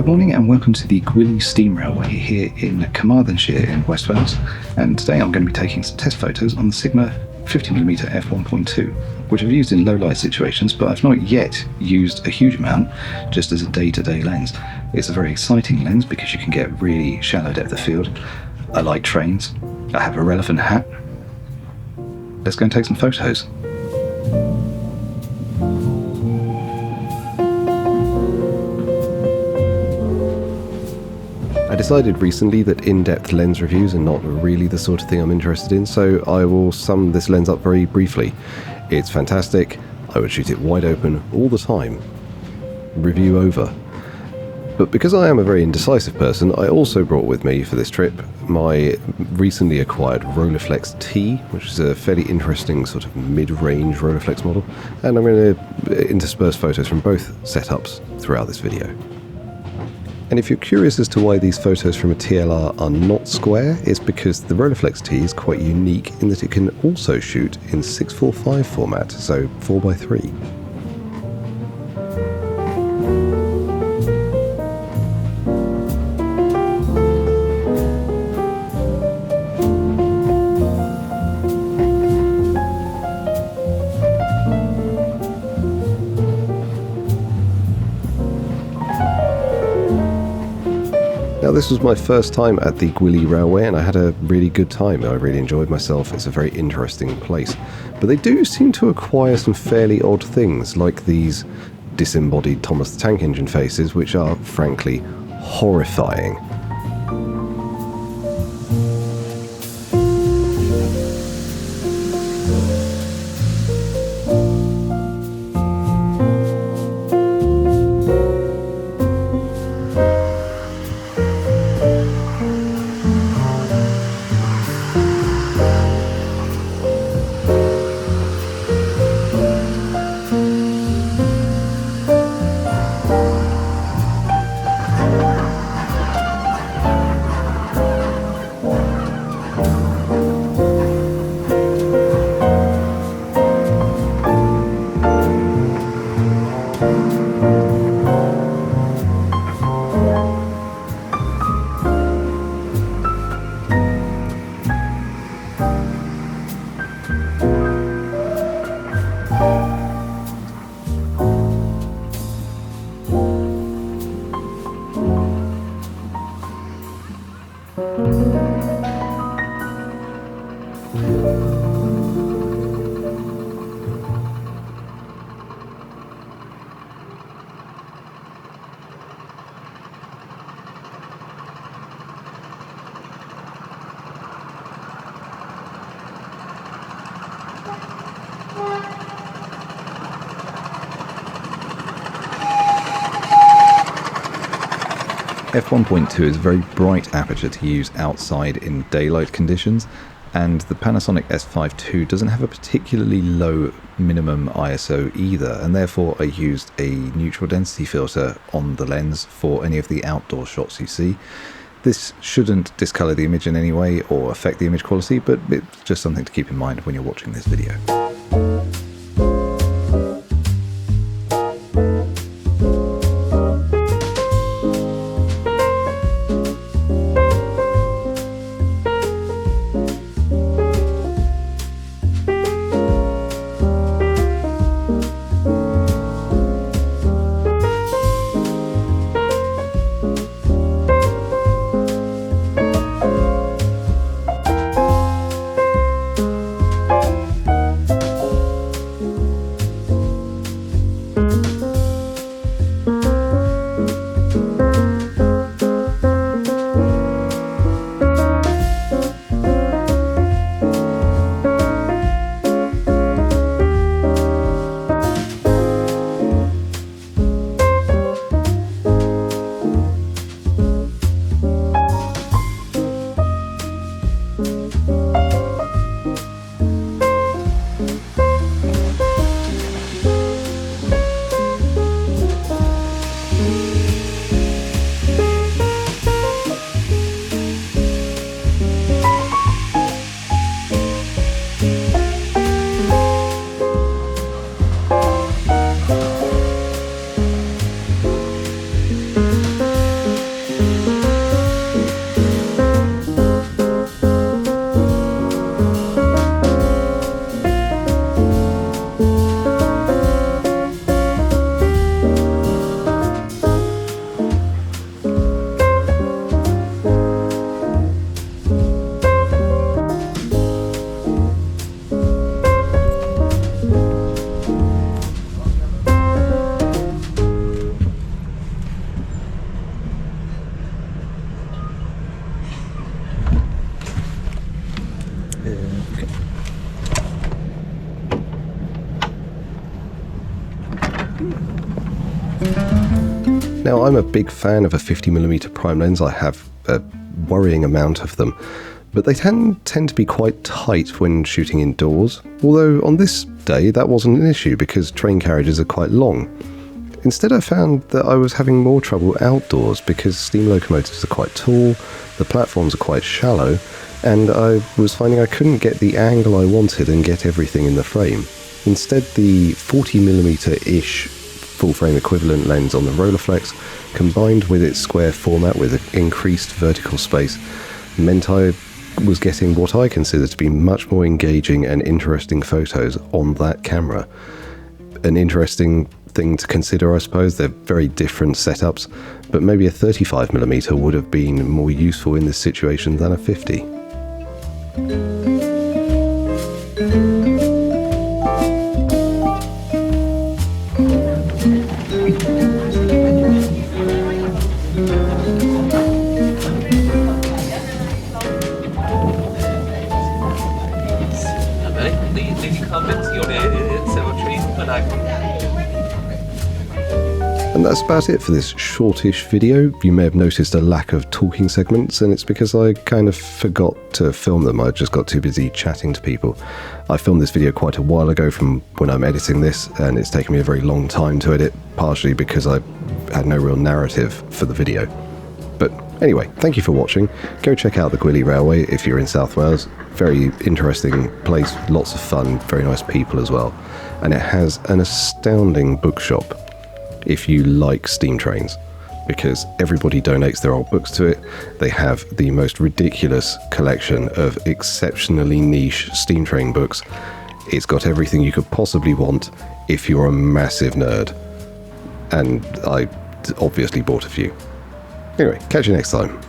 morning and welcome to the Gwili Steam Railway here in Carmarthenshire in West Wales, and today I'm going to be taking some test photos on the Sigma 50mm f1.2, which I've used in low light situations, but I've not yet used a huge amount just as a day-to-day lens. It's a very exciting lens because you can get really shallow depth of field. I like trains, I have a relevant hat. Let's go and take some photos. I decided recently that in-depth lens reviews are not really the sort of thing I'm interested in, so I will sum this lens up very briefly. It's fantastic, I would shoot it wide open all the time. Review over. But because I am a very indecisive person, I also brought with me for this trip my recently acquired Rolleiflex T, which is a fairly interesting sort of mid-range Rolleiflex model, and I'm going to intersperse photos from both setups throughout this video. And if you're curious as to why these photos from a TLR are not square, it's because the Rolleiflex T is quite unique in that it can also shoot in 6:45 format, so 4:3. Now, this was my first time at the Gwili Railway and I had a really good time. I really enjoyed myself. It's a very interesting place. But they do seem to acquire some fairly odd things, like these disembodied Thomas the Tank Engine faces, which are frankly horrifying. f1.2 is a very bright aperture to use outside in daylight conditions, and the Panasonic S5 II doesn't have a particularly low minimum ISO either, and therefore I used a neutral density filter on the lens for any of the outdoor shots you see. This shouldn't discolour the image in any way or affect the image quality, but it's just something to keep in mind when you're watching this video. Now, I'm a big fan of a 50mm prime lens. I have a worrying amount of them, but they tend to be quite tight when shooting indoors, although on this day that wasn't an issue because train carriages are quite long. Instead, I found that I was having more trouble outdoors because steam locomotives are quite tall, the platforms are quite shallow, and I was finding I couldn't get the angle I wanted and get everything in the frame. Instead, the 40mm-ish full-frame equivalent lens on the Rolleiflex, combined with its square format with increased vertical space, meant I was getting what I consider to be much more engaging and interesting photos on that camera. An interesting thing to consider, I suppose. They're very different setups, but maybe a 35mm would have been more useful in this situation than a 50. And that's about it for this shortish video. You may have noticed a lack of talking segments, and it's because I kind of forgot to film them. I just got too busy chatting to people. I filmed this video quite a while ago from when I'm editing this, and it's taken me a very long time to edit, partially because I had no real narrative for the video. But anyway, thank you for watching. Go check out the Gwili Railway if you're in South Wales. Very interesting place, lots of fun, very nice people as well. And it has an astounding bookshop if you like steam trains, because everybody donates their old books to it. They have the most ridiculous collection of exceptionally niche steam train books. It's got everything you could possibly want if you're a massive nerd. And I obviously bought a few. Anyway, catch you next time.